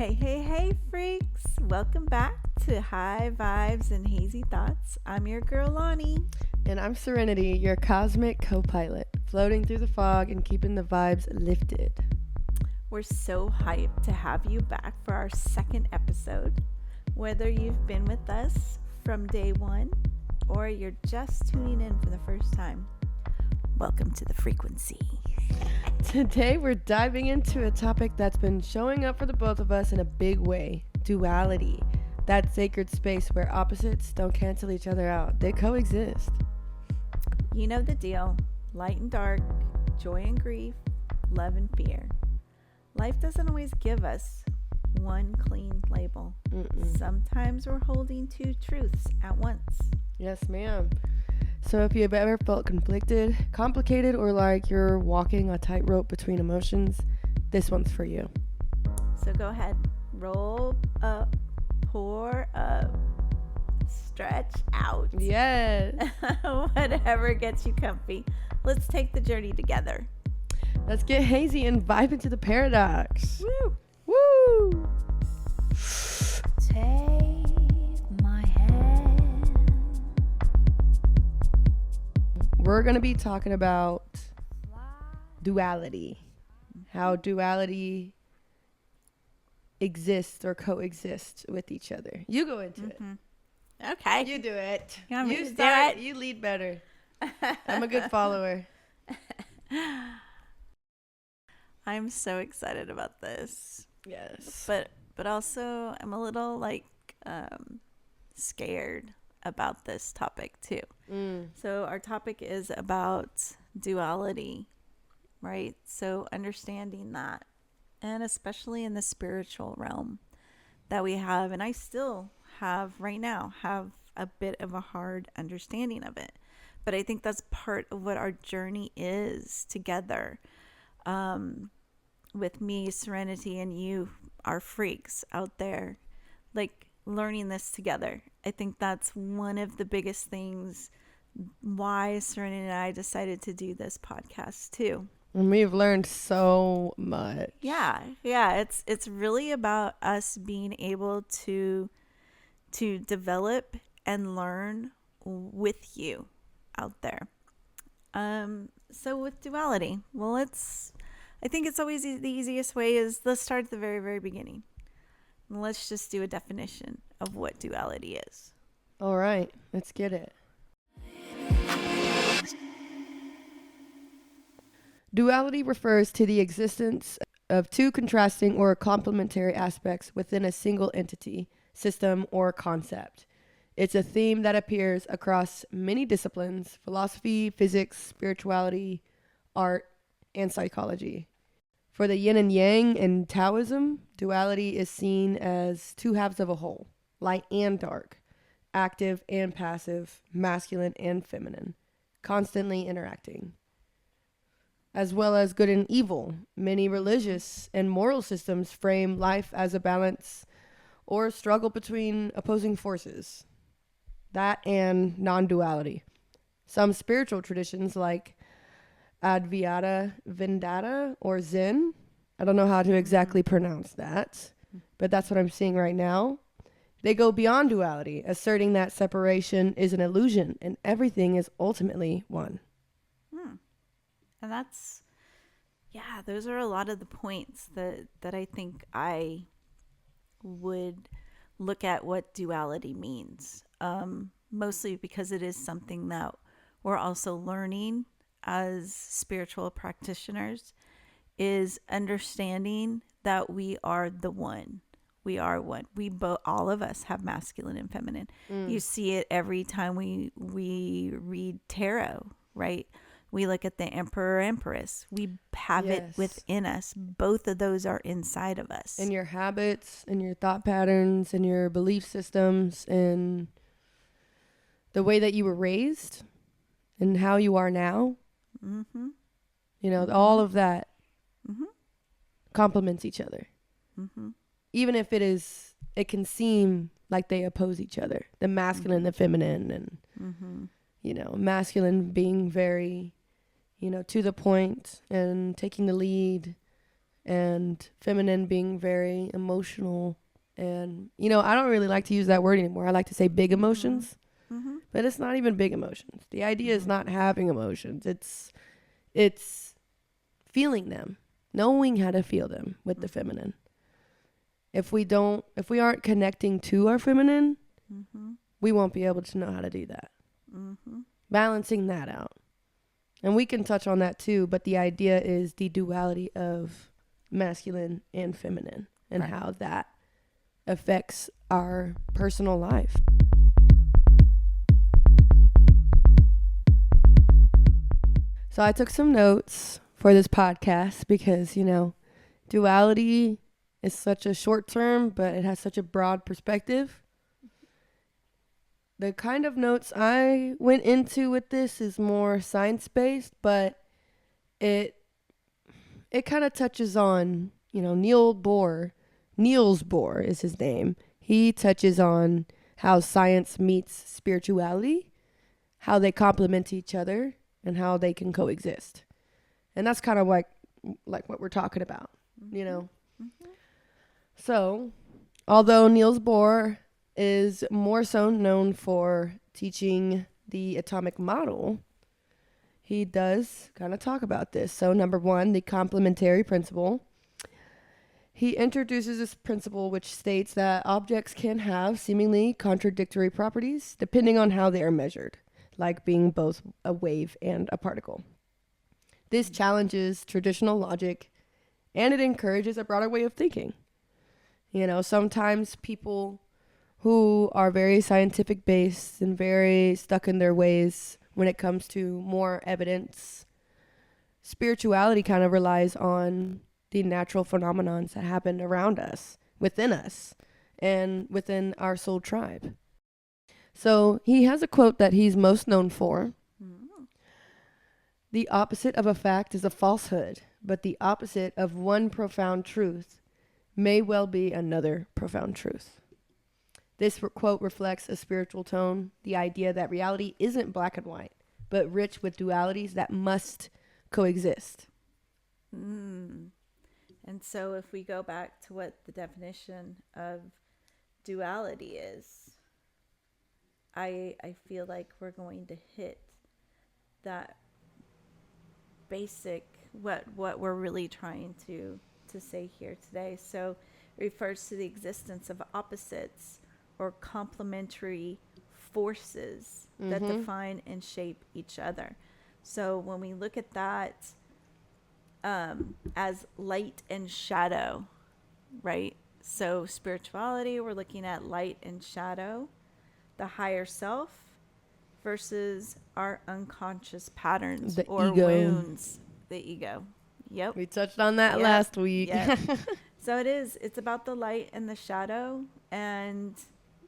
Hey, hey, hey, freaks. Welcome back to High Vibes and Hazy Thoughts. I'm your girl, Lonnie. And I'm Serenity, your cosmic co-pilot, floating through the fog and keeping the vibes lifted. We're so hyped to have you back for our second episode. Whether you've been with us from day one or you're just tuning in for the first time, welcome to the frequency. Today we're diving into a topic that's been showing up for the both of us in a big way: duality. That sacred space where opposites don't cancel each other out. They coexist. You know the deal. Light and dark, joy and grief, love and fear. Life doesn't always give us one clean label. Sometimes we're holding two truths at once. Yes, ma'am. So if you've ever felt conflicted, complicated, or like you're walking a tightrope between emotions, this one's for you. So go ahead, roll up, pour up, stretch out. Yes. Whatever gets you comfy. Let's take the journey together. Let's get hazy and vibe into the paradox. Woo! Woo! Take my hand. We're going to be talking about duality. How duality exists or coexists with each other. You go into it. Okay. You do it. You want me You to do start. it? You lead better. I'm a good follower. I'm so excited about this. Yes. But also I'm a little scared about this topic too. So our topic is about duality, right? So understanding that, and especially in the spiritual realm that we have, and I still have right now have a bit of a hard understanding of it. But I think that's part of what our journey is together. With me, Serenity, and you, our freaks out there, like learning this together. I think that's one of the biggest things why Serenity and I decided to do this podcast too. And we've learned so much. Yeah. It's really about us being able to develop and learn with you out there. So with duality, well, I think it's always the easiest way is let's start at the very, very beginning. And let's just do a definition of what duality is. All right, let's get it. Duality refers to the existence of two contrasting or complementary aspects within a single entity, system, or concept. It's a theme that appears across many disciplines: philosophy, physics, spirituality, art, and psychology. For the yin and yang in Taoism, duality is seen as two halves of a whole: light and dark, active and passive, masculine and feminine, constantly interacting. As well as good and evil, many religious and moral systems frame life as a balance or a struggle between opposing forces. That and non-duality. Some spiritual traditions like Advaita Vedanta or Zen, I don't know how to exactly pronounce that, but that's what I'm seeing right now. They go beyond duality, asserting that separation is an illusion and everything is ultimately one. And those are a lot of the points that I think I would look at what duality means. Mostly because it is something that we're also learning as spiritual practitioners, is understanding that we are the one. We are one. All of us have masculine and feminine. You see it every time we read tarot, right? We look at the emperor, empress. We have it within us. Both of those are inside of us. And your habits and your thought patterns and your belief systems and the way that you were raised and how you are now. All of that complements each other. Even if it can seem like they oppose each other. The masculine and the feminine, and, masculine being very, to the point and taking the lead, and feminine being very emotional. And, you know, I don't really like to use that word anymore. I like to say big emotions, Mm-hmm. but it's not even big emotions. The idea is not having emotions. It's feeling them, knowing how to feel them with the feminine. If we aren't connecting to our feminine, we won't be able to know how to do that. Balancing that out. And we can touch on that too, but the idea is the duality of masculine and feminine and how that affects our personal life. So I took some notes for this podcast because, you know, duality is such a short term, but it has such a broad perspective. The kind of notes I went into with this is more science-based, but it kind of touches on, you know, Niels Bohr is his name. He touches on how science meets spirituality, how they complement each other, and how they can coexist. And that's kind of like what we're talking about, you know. So, although Niels Bohr is more so known for teaching the atomic model, he does kind of talk about this. So, number 1, the complementary principle. He introduces this principle which states that objects can have seemingly contradictory properties depending on how they are measured, like being both a wave and a particle. This challenges traditional logic, and it encourages a broader way of thinking. You know, sometimes people who are very scientific based and very stuck in their ways when it comes to more evidence, spirituality kind of relies on the natural phenomenons that happen around us, and within our soul tribe. So he has a quote that he's most known for. The opposite of a fact is a falsehood, but the opposite of one profound truth may well be another profound truth. This quote reflects a spiritual tone, the idea that reality isn't black and white, but rich with dualities that must coexist. And so if we go back to what the definition of duality is, I feel like we're going to hit that basic, what we're really trying to say here today. So it refers to the existence of opposites or complementary forces that define and shape each other. So when we look at that as light and shadow, right? So spirituality, we're looking at light and shadow, the higher self versus our unconscious patterns The or ego. wounds, the ego. Yep. We touched on that Yep. last week. Yep. So it's about the light and the shadow and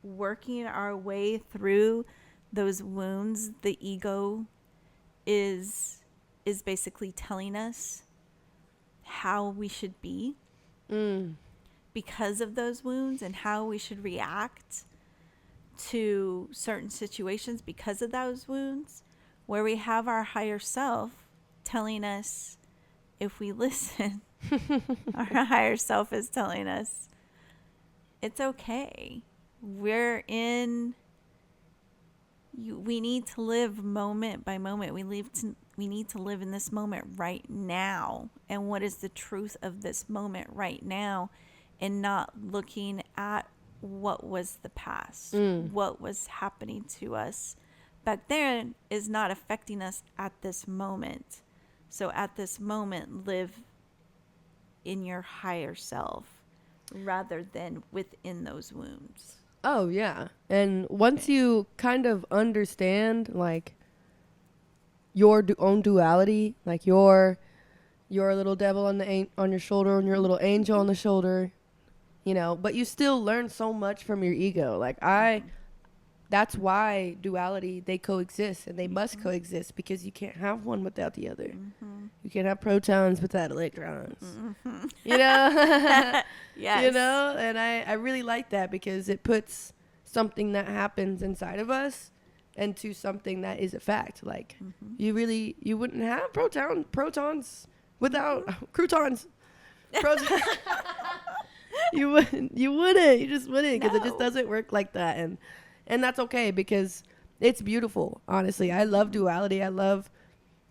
working our way through those wounds. The ego is basically telling us how we should be because of those wounds, and how we should react to certain situations because of those wounds, where we have our higher self telling us, if we listen, our higher self is telling us it's okay. We need to live moment by moment. We need to live in this moment right now. And what is the truth of this moment right now, and not looking at what was the past, what was happening to us back then is not affecting us at this moment. So at this moment, live in your higher self rather than within those wounds. Oh, yeah. And once you kind of understand, like, your own duality, like your little devil on your shoulder and your little angel on the shoulder, you know, but you still learn so much from your ego. Like, that's why duality, they coexist, and they must coexist, because you can't have one without the other. You can't have protons without electrons. You know? Yes. You know? And I really like that, because it puts something that happens inside of us into something that is a fact. Like, you wouldn't have protons without croutons. Proton. You wouldn't. You just wouldn't, because it just No. doesn't work like that, and that's okay, because it's beautiful. Honestly, I love duality. I love,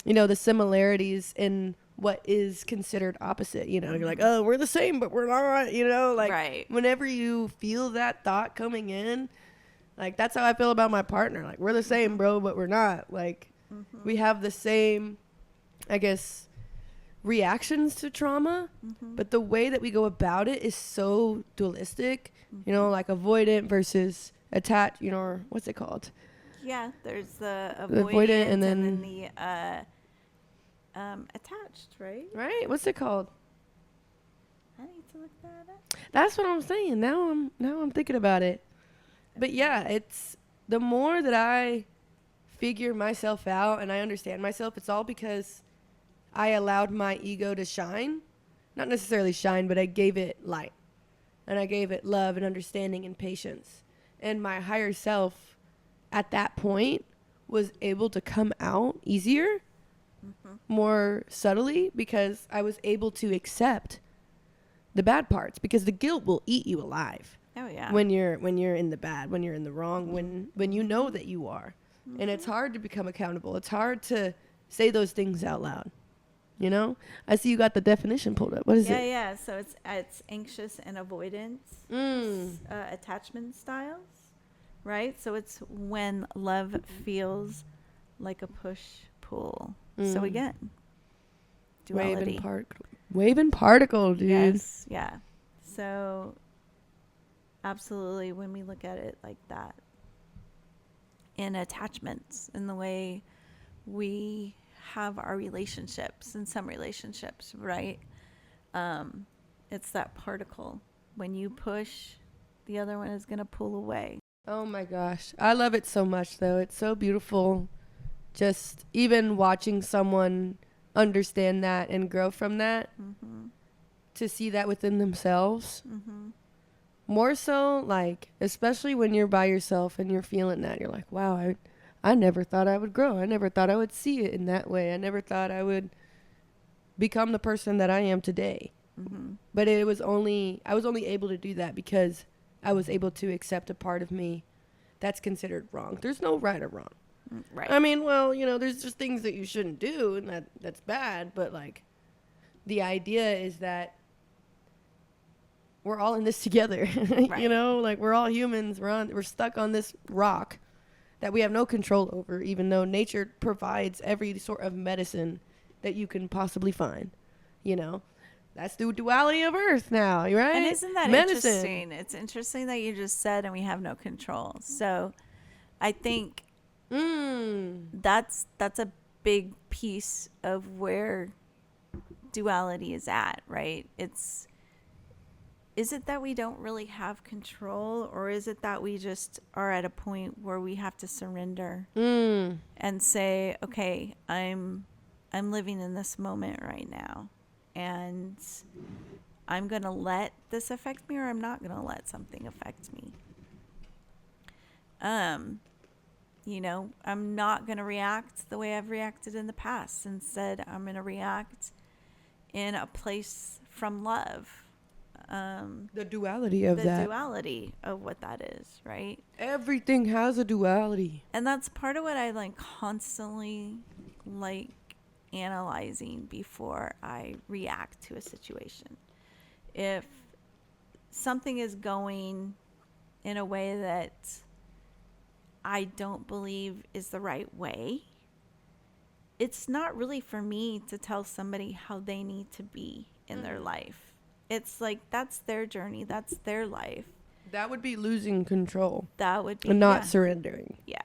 the similarities in what is considered opposite. You're like, oh, we're the same, but we're not. Like, Right. whenever you feel that thought coming in, like, that's how I feel about my partner. Like, we're the same, bro, but we're not. Like, we have the same, I guess, reactions to trauma, but the way that we go about it is so dualistic. Like avoidant versus attached. Or what's it called? Yeah, there's the The avoidant, and then the attached, right? right. What's it called? I need to look that up. That's what I'm saying. Now I'm thinking about it. But yeah, it's the more that I figure myself out and I understand myself, it's all because I allowed my ego to shine. Not necessarily shine, but I gave it light. And I gave it love and understanding and patience. And my higher self at that point was able to come out easier, more subtly, because I was able to accept the bad parts, because the guilt will eat you alive. Oh yeah. When you're in the bad, when you're in the wrong, when you know that you are. And it's hard to become accountable. It's hard to say those things out loud. I see you got the definition pulled up. What is it? Yeah. So it's anxious and avoidance attachment styles, right? So it's when love feels like a push pull. So again, duality. Wave and particle, dude. Yes, yeah. So absolutely, when we look at it like that, in attachments, in the way we have our relationships, in some relationships, right? It's that particle. When you push, the other one is going to pull away. Oh my gosh. I love it so much, though. It's so beautiful. Just even watching someone understand that and grow from that, to see that within themselves. More so, like, especially when you're by yourself and you're feeling that, you're like, wow, I never thought I would grow. I never thought I would see it in that way. I never thought I would become the person that I am today. But I was only able to do that because I was able to accept a part of me that's considered wrong. There's no right or wrong. Right. I mean, well, there's just things that you shouldn't do, and that's bad. But, like, the idea is that we're all in this together. Right. Like, we're all humans. We're stuck on this rock that we have no control over, even though nature provides every sort of medicine that you can possibly find. That's the duality of Earth now, right? And isn't that medicine. Interesting? It's interesting that you just said, and we have no control. So I think that's a big piece of where duality is at, right? Is it that we don't really have control, or is it that we just are at a point where we have to surrender and say, okay, I'm living in this moment right now, and I'm going to let this affect me, or I'm not going to let something affect me. I'm not going to react the way I've reacted in the past. Instead, I'm going to react in a place from love. The duality of that. The duality of what that is, right? Everything has a duality. And that's part of what I constantly analyzing before I react to a situation. If something is going in a way that I don't believe is the right way, it's not really for me to tell somebody how they need to be in their life. It's like, that's their journey. That's their life. That would be losing control. That would be. And not surrendering. Yeah.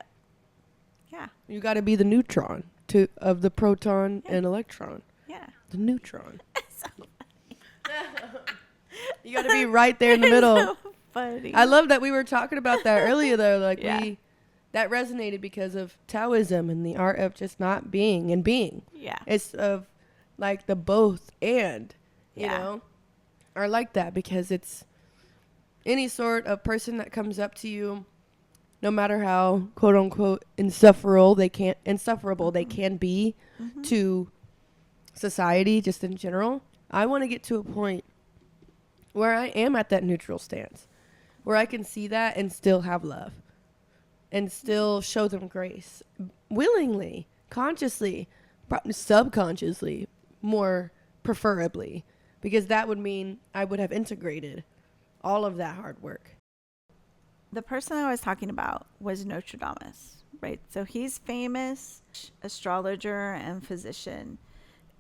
Yeah. You got to be the neutron of the proton and electron. Yeah. The neutron. So you got to be right there in the middle. So funny. I love that we were talking about that earlier, though. Like, that resonated because of Taoism and the art of just not being and being. Yeah. It's of, like, the both and, you know. Are like that, because it's any sort of person that comes up to you, no matter how quote unquote insufferable they can be to society, just in general. I want to get to a point where I am at that neutral stance, where I can see that and still have love and still show them grace willingly, consciously, subconsciously, more preferably, because that would mean I would have integrated all of that hard work. The person I was talking about was Nostradamus, right? So he's famous astrologer and physician,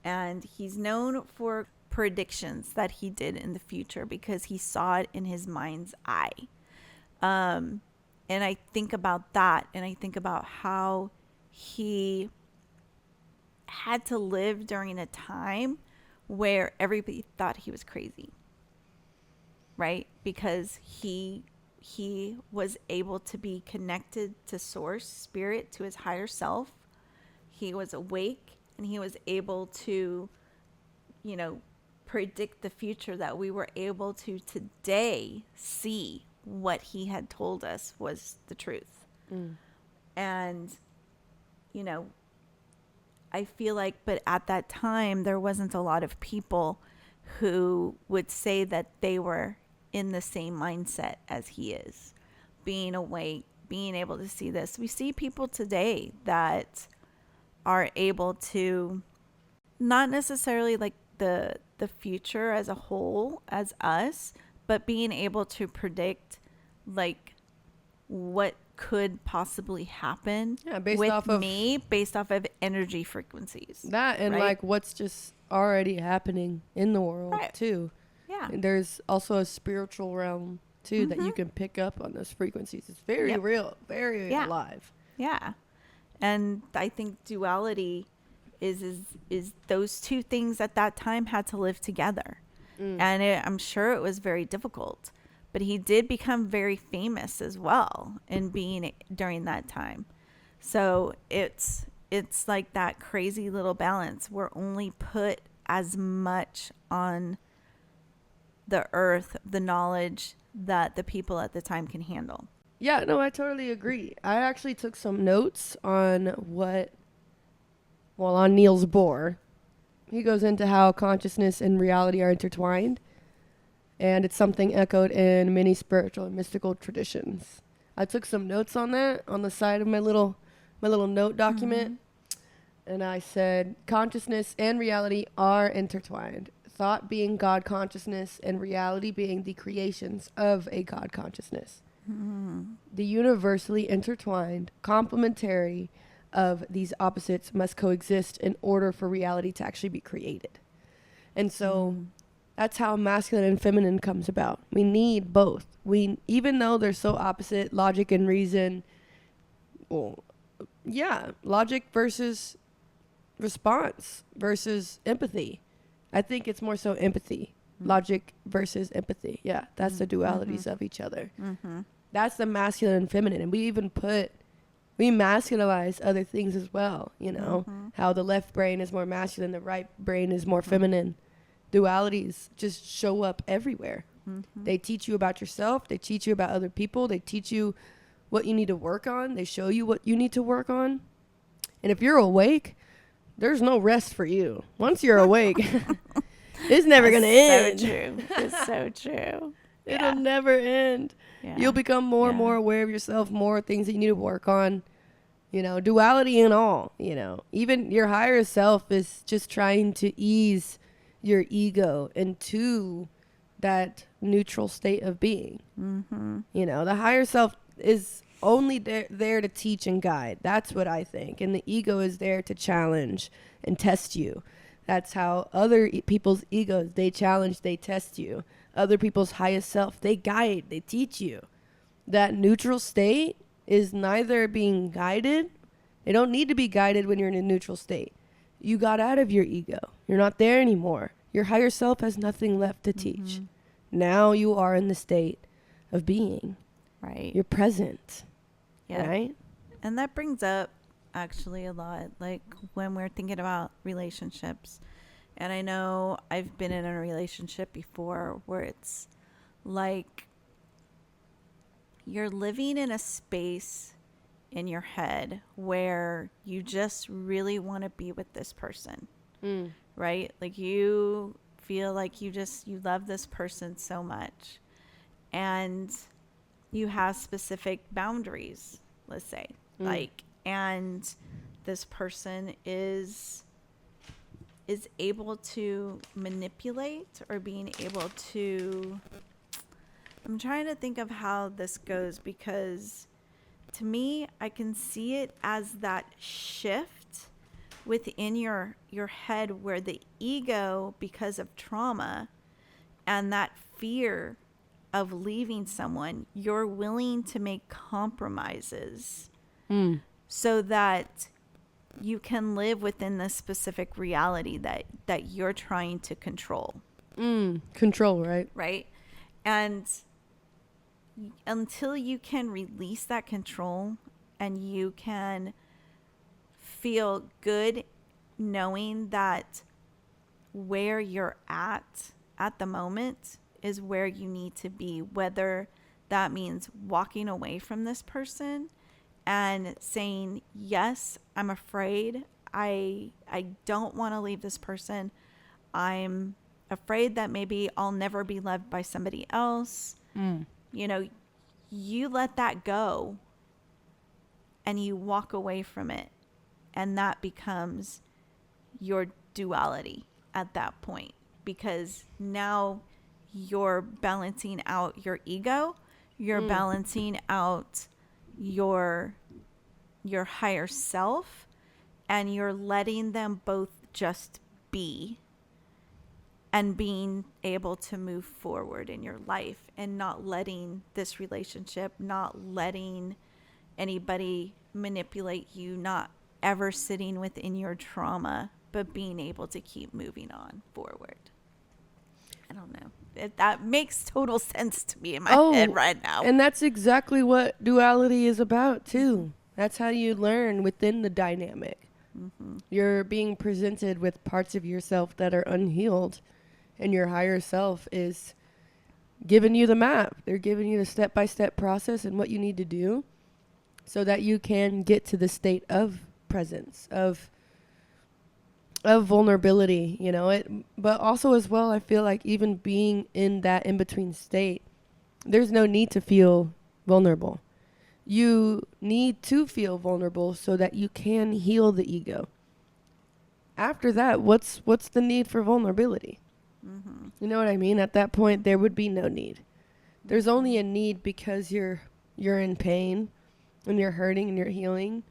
and he's known for predictions that he did in the future because he saw it in his mind's eye. And I think about that, and I think about how he had to live during a time where everybody thought he was crazy, right? Because he was able to be connected to source, spirit, to his higher self. He was awake, and he was able to, predict the future that we were able to today see what he had told us was the truth. And, I feel like, but at that time, there wasn't a lot of people who would say that they were in the same mindset as he is, being awake, being able to see this. We see people today that are able to, not necessarily like the future as a whole as us, but being able to predict like what could possibly happen based off of based off of energy frequencies. That and right? like what's just already happening in the world Right. too. Yeah. And there's also a spiritual realm too that you can pick up on those frequencies. It's very real, very alive. Yeah. And I think duality is those two things at that time had to live together. And I'm sure it was very difficult. But he did become very famous as well in being during that time. So it's like that crazy little balance. We're only put as much on the earth, the knowledge that the people at the time can handle. Yeah, no, I totally agree. I actually took some notes on on Niels Bohr. He goes into how consciousness and reality are intertwined. And it's something echoed in many spiritual and mystical traditions. I took some notes on that on the side of my little note document. And I said, consciousness and reality are intertwined. Thought being God consciousness and reality being the creations of a God consciousness. The universally intertwined, complementary of these opposites must coexist in order for reality to actually be created. And so that's how masculine and feminine comes about. We need both. Even though they're so opposite, logic and reason, logic versus response versus empathy. I think it's more so empathy. Logic versus empathy. Yeah, that's the dualities of each other. That's the masculine and feminine. And we masculinize other things as well, how the left brain is more masculine, the right brain is more feminine. Dualities just show up everywhere. They teach you about yourself. They teach you about other people. They teach you what you need to work on. They show you what you need to work on. And if you're awake, there's no rest for you. Once you're awake, it's never going to end. So true. It's so true. It'll never end. Yeah. You'll become more and more aware of yourself, more things that you need to work on. Duality and all, even your higher self is just trying to ease your ego into that neutral state of being. The higher self is only there to teach and guide. That's what I think. And the ego is there to challenge and test you. That's how other people's egos, they challenge, they test you. Other people's highest self, they guide, they teach you. That neutral state is neither being guided. They don't need to be guided when you're in a neutral state. You got out of your ego. You're not there anymore. Your higher self has nothing left to teach. Now you are in the state of being. Right. You're present. Yeah. Right? And that brings up actually a lot, like when we're thinking about relationships. And I know I've been in a relationship before where it's like you're living in a space in your head where you just really want to be with this person. Right? Like you feel like you love this person so much, and you have specific boundaries, let's say, like, and this person is able to manipulate, or being able to, I'm trying to think of how this goes, because to me, I can see it as that shift within your head, where the ego, because of trauma and that fear of leaving someone, you're willing to make compromises so that you can live within the specific reality that you're trying to control. Control, right? Right? And until you can release that control, and you can feel good knowing that where you're at the moment is where you need to be, whether that means walking away from this person and saying, yes, I'm afraid, I don't want to leave this person, I'm afraid that maybe I'll never be loved by somebody else. You know, you let that go and you walk away from it, and that becomes your duality at that point, because now you're balancing out your ego, you're balancing out your higher self, and you're letting them both just be, and being able to move forward in your life, and not letting this relationship, not letting anybody manipulate you, not ever sitting within your trauma, but being able to keep moving on forward. I don't know. That makes total sense to me in my head right now. And that's exactly what duality is about, too. That's how you learn within the dynamic. You're being presented with parts of yourself that are unhealed, and your higher self is giving you the map. They're giving you the step-by-step process and what you need to do so that you can get to the state of presence, of vulnerability, you know. But also as well, I feel like even being in that in-between state, there's no need to feel vulnerable. You need to feel vulnerable so that you can heal the ego. After that, what's the need for vulnerability? You know what I mean? At that point, there would be no need. There's only a need because you're in pain, and you're hurting, and you're healing,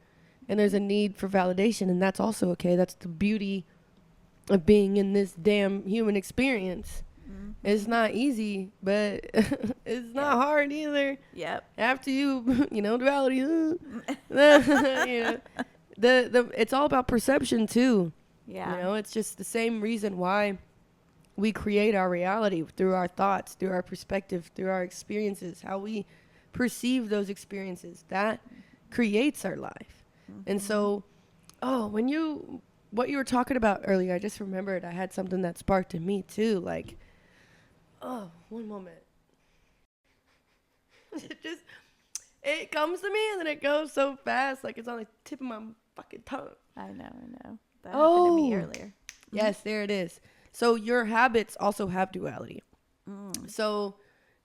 and there's a need for validation, and that's also okay. That's the beauty of being in this damn human experience. It's not easy, but it's not hard either. Yep. After you know, duality, you know, it's all about perception too. Yeah. You know, it's just the same reason why we create our reality, through our thoughts, through our perspective, through our experiences, how we perceive those experiences. That creates our life. And so, what you were talking about earlier, I just remembered I had something that sparked in me too. Like, one moment. It comes to me and then it goes so fast, like it's on the tip of my fucking tongue. I know. That happened to me earlier. Yes, there it is. So your habits also have duality. So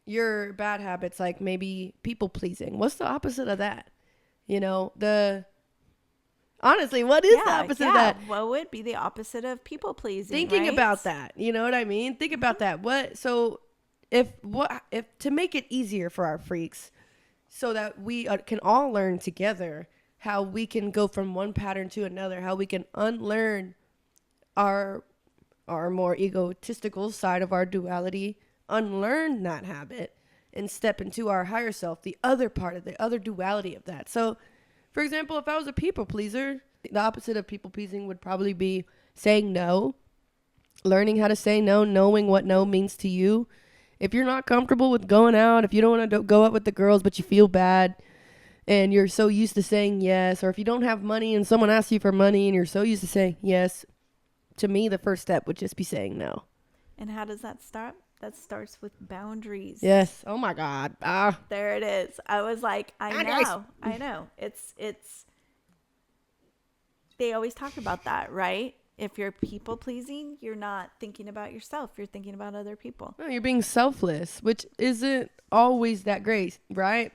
your bad habits, like maybe people pleasing. What's the opposite of that? You know, honestly, what is the opposite of that? What would be the opposite of people pleasing? Thinking right? about that, you know what I mean? Think about that. If to make it easier for our freaks, so that we can all learn together how we can go from one pattern to another, how we can unlearn our more egotistical side of our duality, unlearn that habit, and step into our higher self, the other part of the other duality of that. So, for example, if I was a people pleaser, the opposite of people pleasing would probably be saying no, learning how to say no, knowing what no means to you. If you're not comfortable with going out, if you don't want to go out with the girls, but you feel bad and you're so used to saying yes, or if you don't have money and someone asks you for money and you're so used to saying yes, to me, the first step would just be saying no. And how does that start? That starts with boundaries. Yes. Oh my God. There it is. I was like, I know. It's, they always talk about that, right? If you're people pleasing, you're not thinking about yourself. You're thinking about other people. No, you're being selfless, which isn't always that great, right?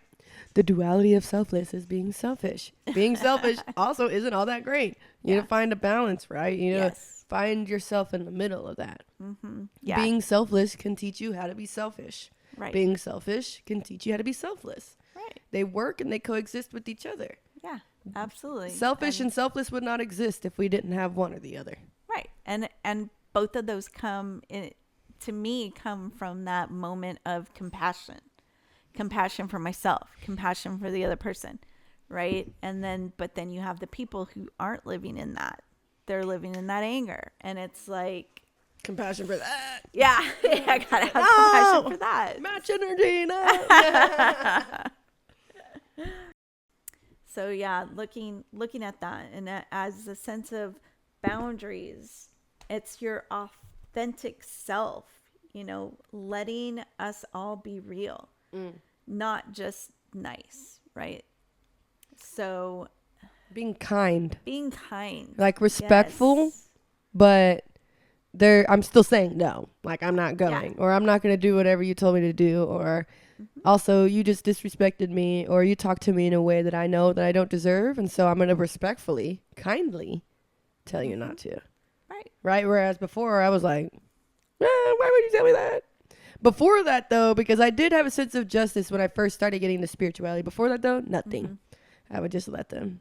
The duality of selfless is being selfish. Being selfish also isn't all that great. You need to find a balance, right? You need to find yourself in the middle of that. Yeah. Being selfless can teach you how to be selfish. Right. Being selfish can teach you how to be selfless. Right. They work and they coexist with each other. Yeah, absolutely. Selfish and selfless would not exist if we didn't have one or the other. Right. And both of those come from that moment of compassion. Compassion for myself, compassion for the other person, right? But then you have the people who aren't living in that. They're living in that anger. And it's like, compassion for that. Yeah, I gotta have compassion for that. Match energy, no. So yeah, looking at that, and as a sense of boundaries, it's your authentic self, letting us all be real, not just nice, right? So being kind, like respectful, but I'm still saying no, like I'm not going, or I'm not going to do whatever you told me to do, or also you just disrespected me, or you talked to me in a way that I know that I don't deserve, and so I'm going to respectfully, kindly tell you not to. Right. Whereas before I was like, why would you tell me that? Before that though, because I did have a sense of justice when I first started getting into spirituality. Before that though, nothing. I would just let them.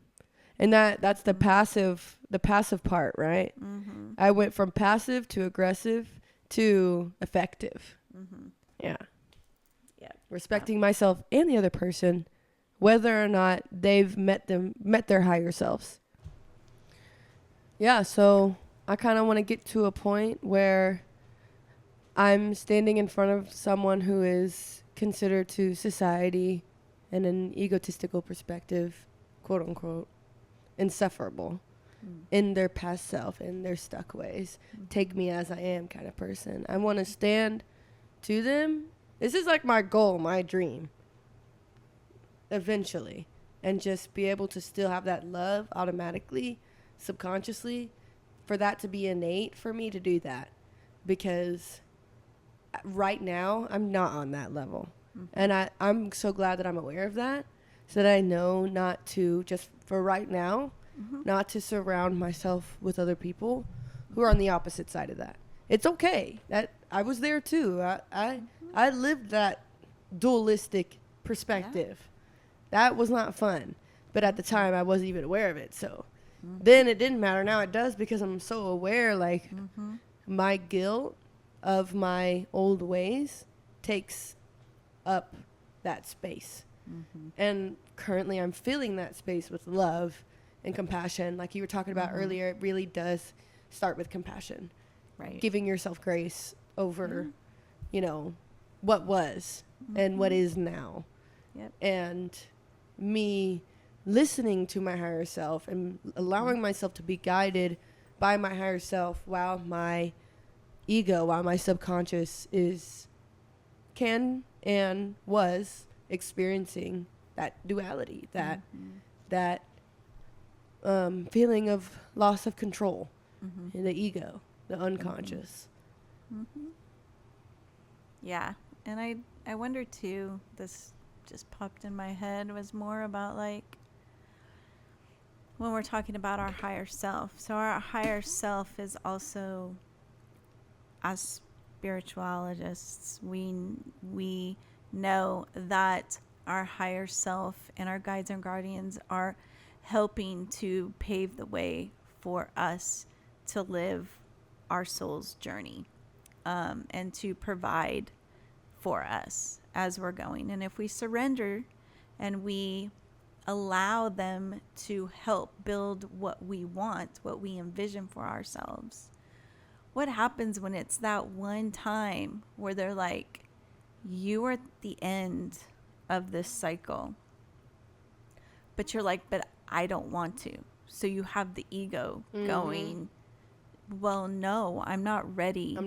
And that's the passive part, right? I went from passive to aggressive to effective. Yeah. Respecting myself and the other person, whether or not they've met their higher selves. Yeah, so I kind of want to get to a point where I'm standing in front of someone who is considered to society and an egotistical perspective, quote unquote, insufferable in their past self, in their stuck ways. Take me as I am kind of person. I want to stand to them. This is like my goal, my dream, eventually, and just be able to still have that love automatically, subconsciously, for that to be innate for me to do that, because right now I'm not on that level. And I'm so glad that I'm aware of that, so that I know not to, just for right now, not to surround myself with other people who are on the opposite side of that. It's okay. That I was there too. I lived that dualistic perspective. That was not fun. But at the time I wasn't even aware of it. So then it didn't matter. Now it does, because I'm so aware, like my guilt of my old ways takes up that space. And currently I'm filling that space with love and compassion. Like you were talking about earlier, it really does start with compassion. Right. Giving yourself grace over, what was and what is now. Yep. And me listening to my higher self and allowing myself to be guided by my higher self, while my subconscious can and was experiencing that duality, that feeling of loss of control in the ego, the unconscious. Yeah. And I wonder too, this just popped in my head, was more about like when we're talking about our higher self. So our higher self is also, as spiritualists, we know that our higher self and our guides and guardians are helping to pave the way for us to live our soul's journey, and to provide for us as we're going. And if we surrender and we allow them to help build what we want, what we envision for ourselves, what happens when it's that one time where they're like, you are at the end of this cycle, but you're like, but I don't want to. So you have the ego going, well, no, I'm not ready. I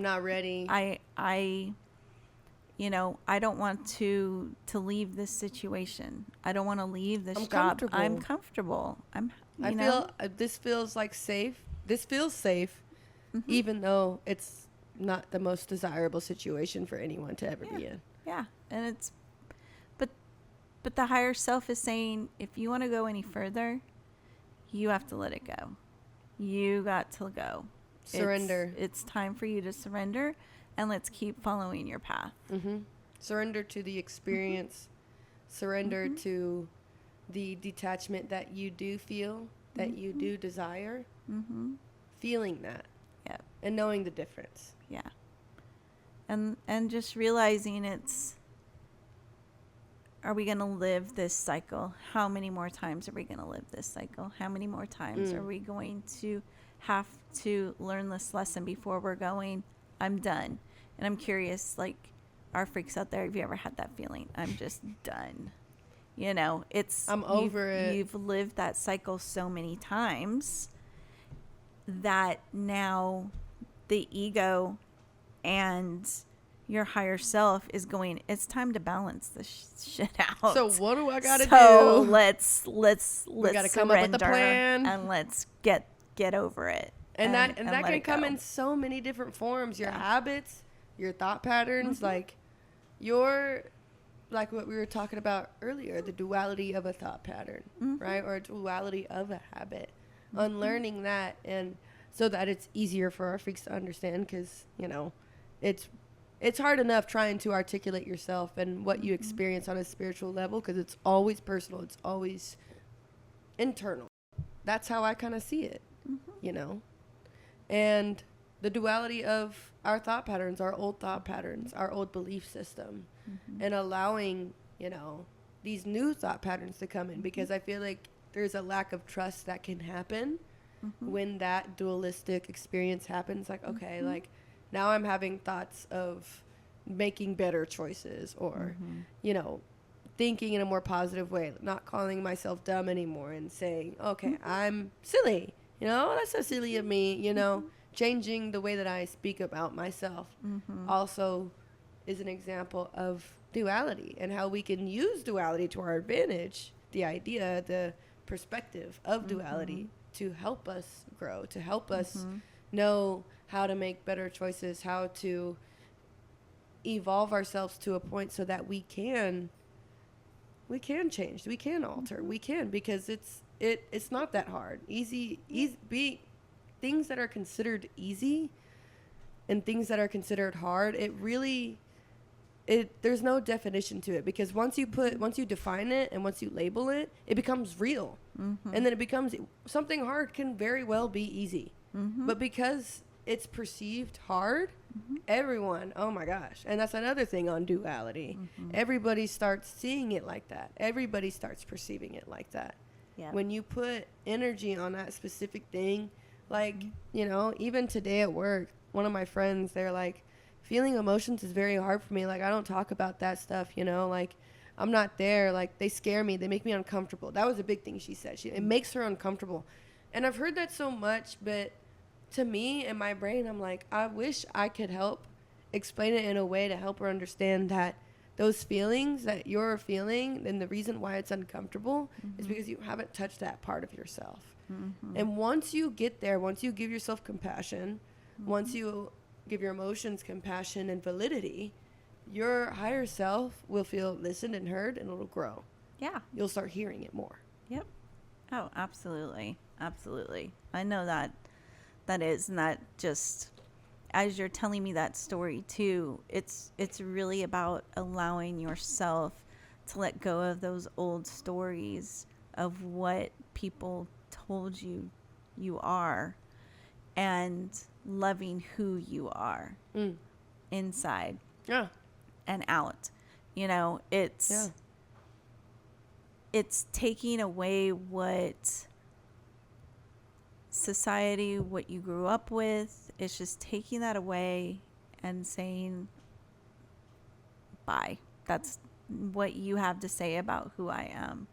don't want to leave this situation. I don't want to leave this job. I'm comfortable. I feel this feels like safe. This feels safe. even though it's not the most desirable situation for anyone to ever be in. Yeah. And it's, but the higher self is saying, if you want to go any further, you have to let it go. You got to go. Surrender. It's time for you to surrender, and let's keep following your path. Surrender to the experience. Surrender to the detachment that you do feel, that you do desire. Feeling that. Yep. And knowing the difference. Yeah. And just realizing are we going to live this cycle? How many more times are we going to live this cycle? How many more times are we going to have to learn this lesson before we're going, I'm done? And I'm curious, like, our freaks out there, have you ever had that feeling? I'm just done. You know, I'm over it. You've lived that cycle so many times that now the ego and your higher self is going, it's time to balance this shit out. So what do I gotta do? do? Let's we gotta come up with a plan, and let's get over it. And that can come in so many different forms. Your habits, your thought patterns, like what we were talking about earlier, the duality of a thought pattern, right? Or a duality of a habit. Unlearning that, and so that it's easier for our freaks to understand, because, you know, it's hard enough trying to articulate yourself and what you experience on a spiritual level, because it's always personal. It's always internal. That's how I kind of see it, you know? And the duality of our thought patterns, our old thought patterns, our old belief system, and allowing, you know, these new thought patterns to come in, because I feel like there's a lack of trust that can happen when that dualistic experience happens. Like, okay, like, now I'm having thoughts of making better choices, or, you know, thinking in a more positive way, not calling myself dumb anymore and saying, okay, I'm silly. You know, that's so silly of me, you know. Changing the way that I speak about myself also is an example of duality, and how we can use duality to our advantage. The idea, the perspective of duality to help us grow, to help us know how to make better choices, how to evolve ourselves to a point so that we can change, we can alter, we can, because it's not that hard. Things that are considered easy and things that are considered hard, there's no definition to it, because once you define it and once you label it, it becomes real. And then it becomes, something hard can very well be easy. But because it's perceived hard, everyone, oh my gosh. And that's another thing on duality. Everybody starts seeing it like that. Everybody starts perceiving it like that. Yeah. When you put energy on that specific thing, like, you know, even today at work, one of my friends, they're like, feeling emotions is very hard for me. Like, I don't talk about that stuff, you know, like, I'm not there. Like, they scare me. They make me uncomfortable. That was a big thing she said. It makes her uncomfortable. And I've heard that so much, but to me, in my brain, I'm like, I wish I could help explain it in a way to help her understand that those feelings that you're feeling, and the reason why it's uncomfortable is because you haven't touched that part of yourself. And once you get there, once you give yourself compassion, once you give your emotions compassion and validity, your higher self will feel listened and heard, and it'll grow. Yeah. You'll start hearing it more. Yep. Oh, absolutely. Absolutely. I know that is, and that just, as you're telling me that story too, it's really about allowing yourself to let go of those old stories of what people told you are, and loving who you are inside and out. You know, it's taking away what society, what you grew up with. It's just taking that away and saying, bye. That's what you have to say about who I am.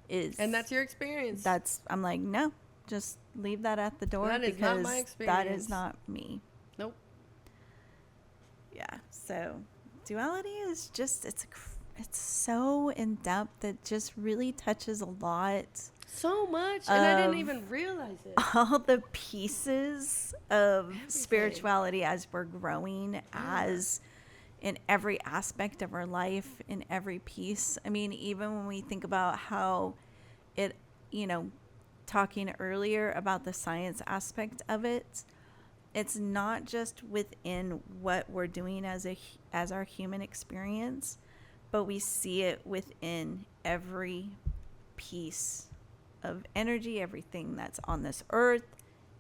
And that's your experience. I'm like, no, just leave that at the door. That is not my experience. That is not me. Nope. Yeah. So duality is just, it's so in depth. It just really touches a lot. so much, and I didn't even realize it. All the pieces of Everything. spirituality as we're growing, as in every aspect of our life, in every piece. I mean, even when we think about how it, you know, talking earlier about the science aspect of it, it's not just within what we're doing as our human experience, but we see it within every piece of energy, everything that's on this earth.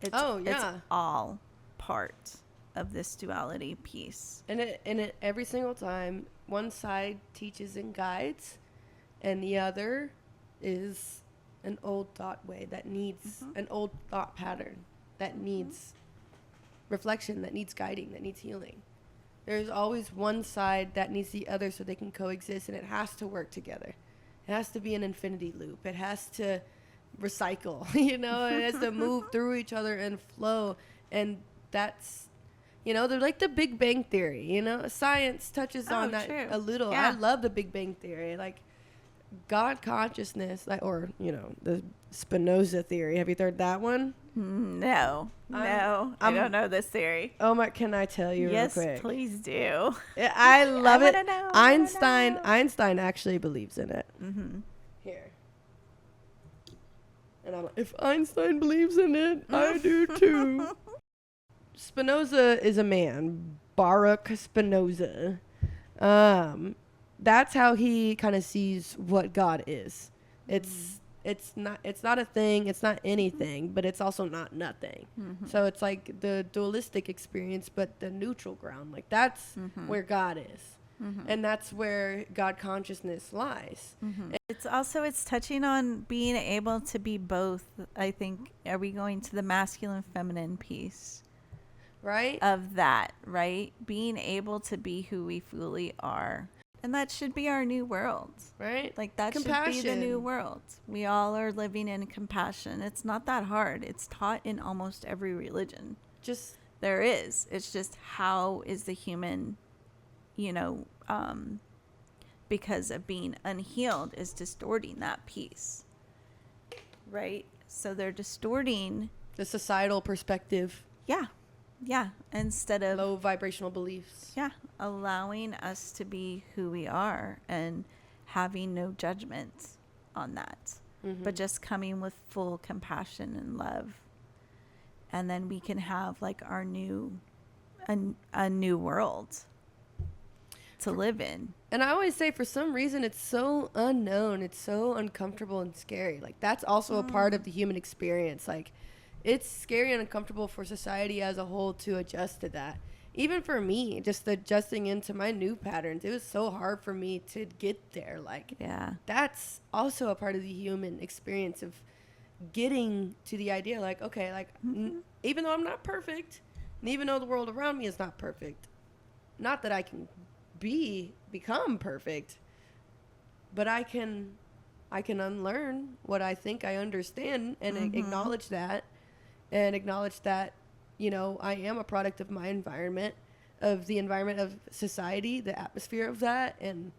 It's all part of this duality piece. And it every single time, one side teaches and guides, and the other is an old thought way that needs an old thought pattern that needs reflection, that needs guiding, that needs healing. There's always one side that needs the other so they can coexist, and it has to work together. It has to be an infinity loop. It has to recycle, it has to move through each other and flow. And that's, they're like the Big Bang Theory, science touches on that a little. I love the Big Bang Theory, like God consciousness, or the Spinoza theory. Have you heard that one? No, I don't know this theory. Oh my, can I tell you real quick? Yes, please do. I love it. Know, Einstein actually believes in it. Here. And I'm like, if Einstein believes in it, I do too. Spinoza is a man, Baruch Spinoza. That's how he kind of sees what God is. It's not a thing, it's not anything, but it's also not nothing. So it's like the dualistic experience, but the neutral ground. Like that's where God is. And that's where God consciousness lies. It's touching on being able to be both. I think, are we going to the masculine feminine piece? Right? Of that, right? Being able to be who we fully are. And that should be our new world. Right? Like that compassion. Should be the new world. We all are living in compassion. It's not that hard. It's taught in almost every religion. There is. It's just how is the human, because of being unhealed is distorting that piece. Right? So they're distorting the societal perspective. Yeah, instead of low vibrational beliefs. Yeah, allowing us to be who we are and having no judgment on that, but just coming with full compassion and love. And then we can have like our a new world to live in. And I always say, for some reason, it's so unknown. It's so uncomfortable and scary. Like that's also a part of the human experience. Like, it's scary and uncomfortable for society as a whole to adjust to that. Even for me, just adjusting into my new patterns, it was so hard for me to get there. Like, that's also a part of the human experience of getting to the idea, like, okay, like, even though I'm not perfect, and even though the world around me is not perfect, not that I can become perfect, but I can unlearn what I think I understand and acknowledge that. And acknowledge that, I am a product of my environment, of the environment of society, the atmosphere of that, and,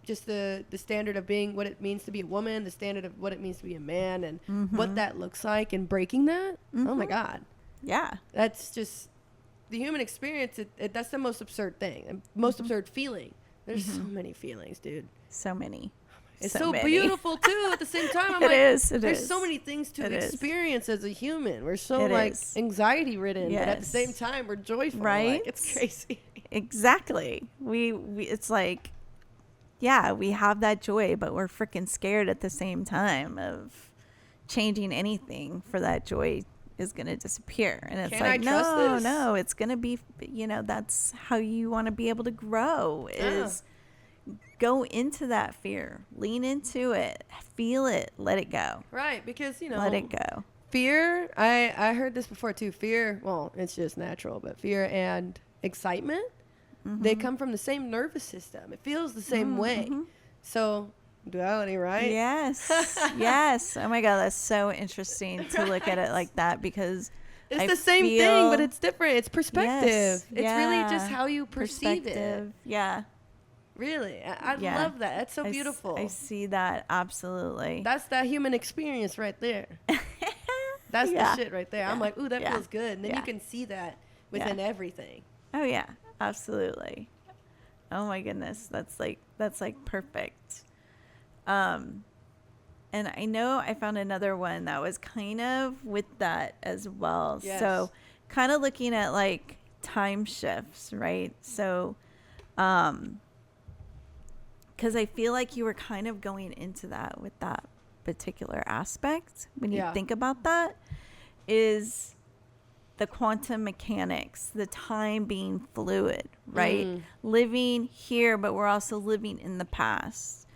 just the standard of being what it means to be a woman, the standard of what it means to be a man, and what that looks like, and breaking that. Oh, my God. Yeah. That's just the human experience. That's the most absurd thing, the most absurd feeling. There's so many feelings, dude. So many. It's so beautiful too. At the same time, I'm there's so many things to experience as a human. We're so anxiety ridden, but at the same time, we're joyful. Right? Like, it's crazy. Exactly. We it's like, we have that joy, but we're freaking scared at the same time of changing anything for that joy is going to disappear. And it's no, it's going to be, that's how you want to be able to grow is go into that fear, lean into it, feel it, let it go. Right, because let it go. Fear, I heard this before too. Fear, well, it's just natural, but fear and excitement, they come from the same nervous system. It feels the same way. So duality, right? Yes. Yes. Oh my God, that's so interesting to look at it like that, because it's the same thing, but it's different. It's perspective. It's really just how you perceive it. Yeah. Really? I Yeah. love that. That's so beautiful. I see that. Absolutely. That's that human experience right there. That's the Yeah. shit right there. I'm Yeah. like, ooh, that Yeah. feels good. And then Yeah. you can see that within everything. Oh yeah, absolutely. Oh my goodness, that's like perfect. Um, and I know I found another one that was kind of with that as well. Yes. So, kind of looking at like time shifts, right? So, um, because I feel like you were kind of going into that with that particular aspect when you Yeah. think about that, is the quantum mechanics, the time being fluid, right? Living here, but we're also living in the past,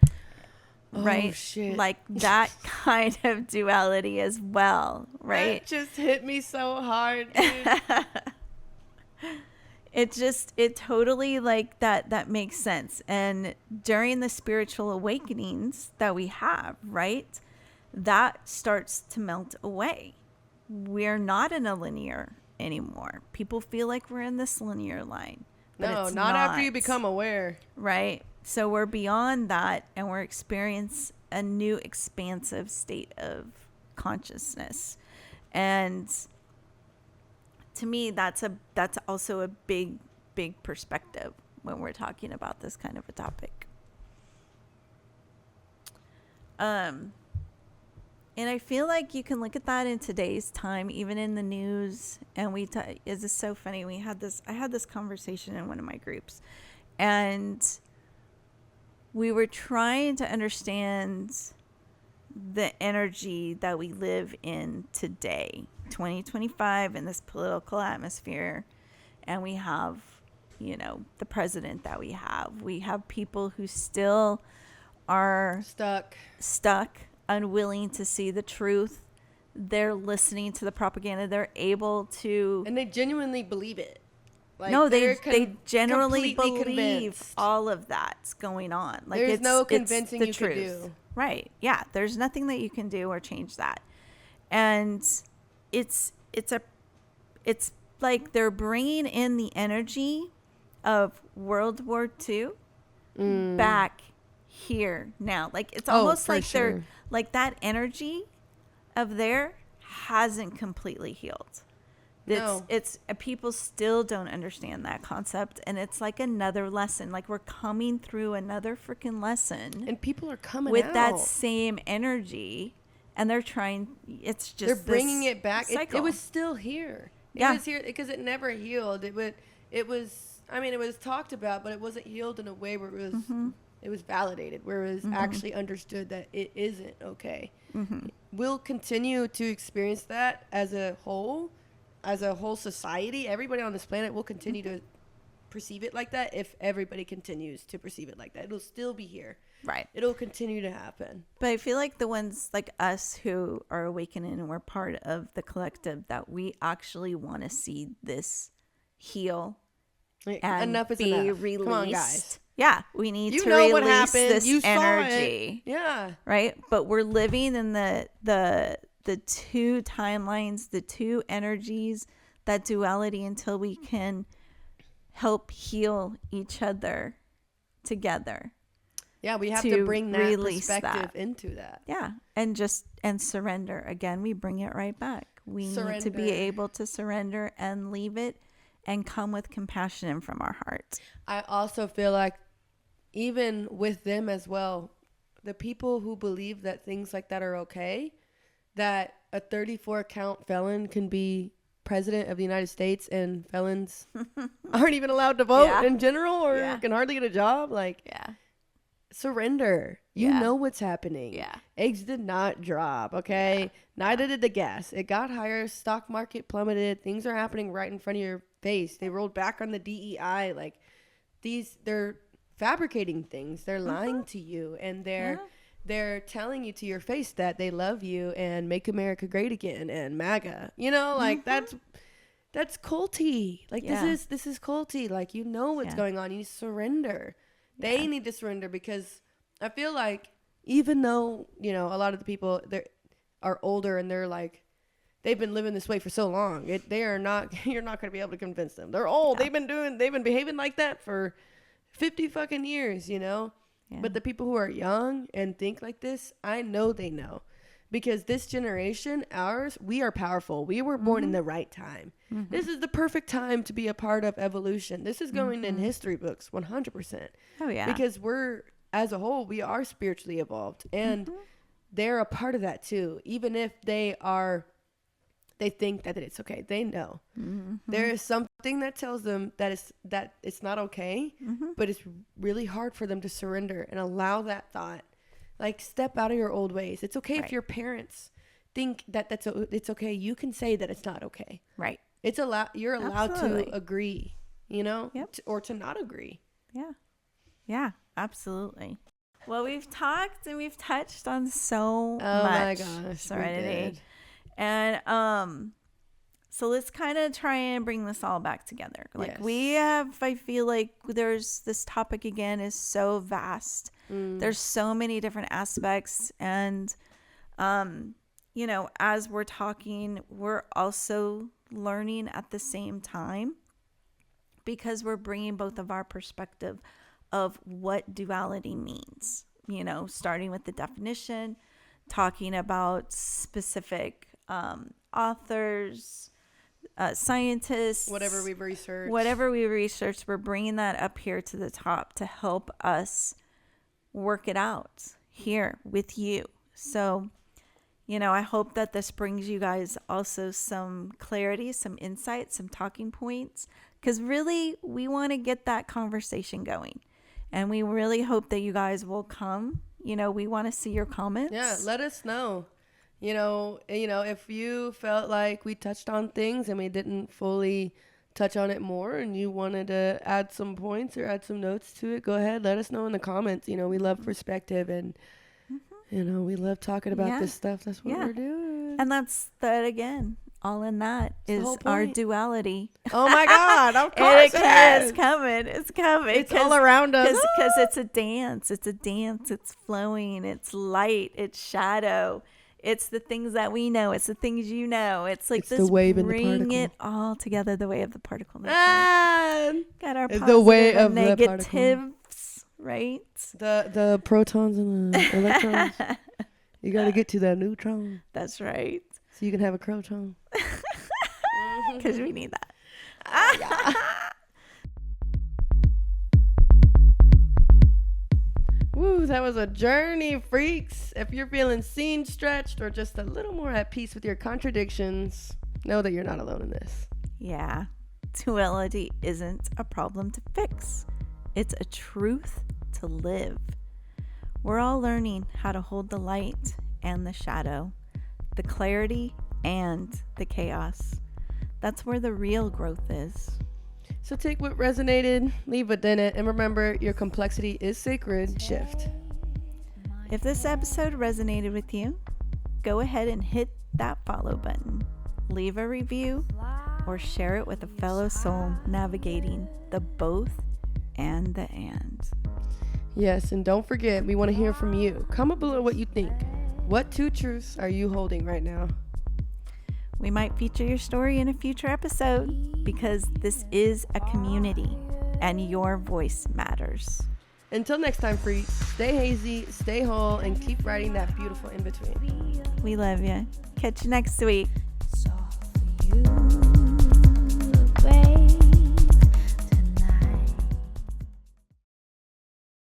right? Oh, shit. Like that kind of duality as well, right? That just hit me so hard, dude. It totally like that makes sense. And during the spiritual awakenings that we have, right? That starts to melt away. We're not in a linear anymore. People feel like we're in this linear line. But No, it's not after you become aware. right. So we're beyond that, and we're experience a new expansive state of consciousness. And to me, that's also a big perspective when we're talking about this kind of a topic. And I feel like you can look at that in today's time, even in the news. And is this so funny? I had this conversation in one of my groups, and we were trying to understand the energy that we live in today, 2025, in this political atmosphere. And we have, the president that we have. We have people who still are stuck, unwilling to see the truth. They're listening to the propaganda. They're able to, and they genuinely believe it. Like, no, they generally believe convinced. all of that's going on. Like, there's no it's convincing the you truth. can do. Right? Yeah. There's nothing that you can do or change that. And it's like they're bringing in the energy of World War II back here now. Like, it's almost like they're like that energy of there hasn't completely healed. It's people still don't understand that concept, and it's like another lesson. Like, we're coming through another freaking lesson, and people are coming with out that same energy, and they're trying. It's just they're bringing it back. It was still here. It Yeah. was here because it never healed. It was. I mean, it was talked about, but it wasn't healed in a way where it was. It was validated, where it was actually understood that it isn't okay. We'll continue to experience that as a whole society. Everybody on this planet will continue to perceive it like that if everybody continues to perceive it like that. It'll still be here. Right. It'll continue to happen. But I feel like the ones like us who are awakening and we're part of the collective, that we actually want to see this heal and enough is be enough. released. Come on, guys. Yeah, we need You to know release what happened. this You energy. saw it. Yeah. Right? But we're living in the two timelines, the two energies, that duality, until we can help heal each other together. Yeah, we have to bring that release perspective into that. Yeah, and surrender. Again, we bring it right back. We need to be able to surrender and leave it and come with compassion from our heart. I also feel like even with them as well, the people who believe that things like that are okay, that a 34 count felon can be president of the United States and felons aren't even allowed to vote in general, or can hardly get a job. Like, surrender. You know what's happening. Yeah. Eggs did not drop, okay? Neither did the gas. It got higher. Stock market plummeted. Things are happening right in front of your face. They rolled back on the DEI. Like, they're fabricating things. They're lying to you, and they're telling you to your face that they love you and make America great again and MAGA. Like, that's culty. Like, this is culty. Like, you know what's going on. You surrender. They need to surrender, because I feel like even though, a lot of the people are older and they're like, they've been living this way for so long, you're not going to be able to convince them. They're old. They've been behaving like that for 50 fucking years, you know? Yeah. But the people who are young and think like this, I know they know. Because this generation, ours, we are powerful. We were born in the right time. This is the perfect time to be a part of evolution. This is going in history books, 100%. Oh, yeah. Because we're, as a whole, we are spiritually evolved. And they're a part of that too. Even if they think that it's okay. They know. There is something that tells them that it's not okay, but it's really hard for them to surrender and allow that thought. Like, step out of your old ways. It's okay if your parents think that it's okay. You can say that it's not okay. Right. You're allowed Absolutely. to agree, you know, Yep. or to not agree. Yeah. Yeah, absolutely. Well, we've talked and we've touched on so much My gosh, serenity. And so let's kind of try and bring this all back together. Like I feel like this topic again is so vast. There's so many different aspects, and you know, as we're talking, we're also learning at the same time, because we're bringing both of our perspective of what duality means, you know, starting with the definition, talking about specific authors, scientists, whatever we researched, we're bringing that up here to the top to help us work it out here with you. So, you know, I hope that this brings you guys also some clarity, some insight, some talking points, because really we want to get that conversation going, and we really hope that you guys will come. You know, we want to see your comments. Yeah, let us know. You know, if you felt like we touched on things and we didn't fully touch on it more, and you wanted to add some points or add some notes to it, go ahead, let us know in the comments. You know, we love perspective, and you know, we love talking about this stuff. That's what we're doing. And that's that again. All in that is our duality. Oh my God! Of course, it's coming. It's coming. It's all around us. Because it's a dance. It's a dance. It's flowing. It's light. It's shadow. It's the things that we know. It's the things you know. It's like it's this. The wave and the bring particle. it all together. The way of the particle. Got our it's positive the way and of the negatives, right? The protons and the electrons. You got to get to that neutron. That's right. So you can have a croton. Because we need that. Yeah. Woo, that was a journey, freaks. If you're feeling seen, stretched, or just a little more at peace with your contradictions, know that you're not alone in this. Yeah. Duality isn't a problem to fix. It's a truth to live. We're all learning how to hold the light and the shadow, the clarity and the chaos. That's where the real growth is. So take what resonated, leave what didn't, and remember, your complexity is sacred. Shift. If this episode resonated with you, go ahead and hit that follow button. Leave a review or share it with a fellow soul navigating the both and the and. Yes, and don't forget, we want to hear from you. Comment below what you think. What two truths are you holding right now? We might feature your story in a future episode, because this is a community and your voice matters. Until next time, freaks, stay hazy, stay whole, and keep writing that beautiful in between. We love you. Catch you next week. Soft for you, babe.